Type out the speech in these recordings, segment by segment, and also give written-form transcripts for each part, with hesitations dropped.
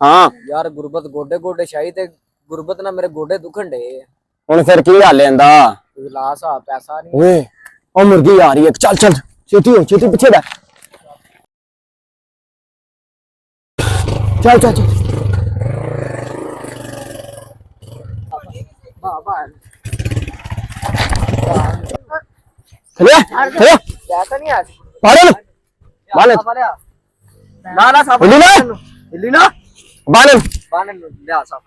हाँ यार गुरबत गोडे गोडे शाही ते गुरबत ना मेरे गोडे दुखन डे। हुण फिर की हल लेंदा लास आ पैसा नहीं। ओए ओ मुर्गी आ रही है, चल चल छेती हो, छेती पीछे बैठ, चल चल चल चलिए चलिए पैसा नहीं आज बालन बालन ना ना साफ हिली ना हिली ना बालन बन लिया साफ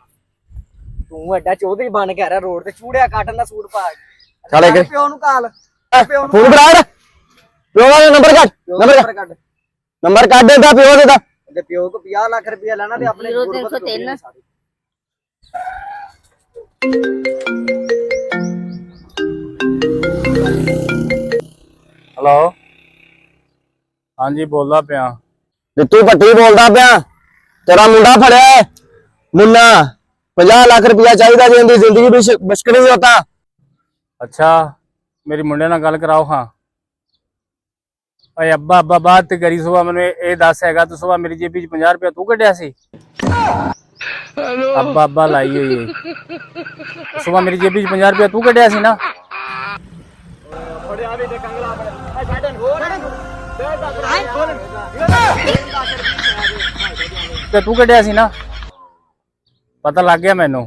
तू एडा चौधरी बन के आ रहा रोड ते चूड़िया काटन दा सूट पा चल एक ਪਿਓ ਨੂੰ ਕਾਲ फोन करा यार पियो का नंबर काट ਕੱਢ नंबर काट देता पियो देता ਤੇ ਪਿਓ ਕੋ 50 ਲੱਖ ਰੁਪਇਆ ਲੈਣਾ ਤੇ ਆਪਣੇ ਗੁਰਬਤ ਤੋਂ हेलो हाँ जी बोलदा पिया रितू भट्टी बोलता पिया तेरा मुंडा फड़िया है मुन्ना 50 लाख रुपया चाहिए जिंदी जिंदगी बिस्किट नहीं होता अच्छा मेरी मुंडे नाल गल कराओ हाँ ओए अब्बा अब्बा बात ते करी सुबह मैंने ये दस हैगा तो सुबह मेरी जेबी 50 रुपया तू कढ़िया सी अब्बा अब्बा लाई हुई सुबह मेरी जेबी 50 रुपया तू कढ़िया सी ना ते तू कढ़िया सी ना पता लग गया मैनू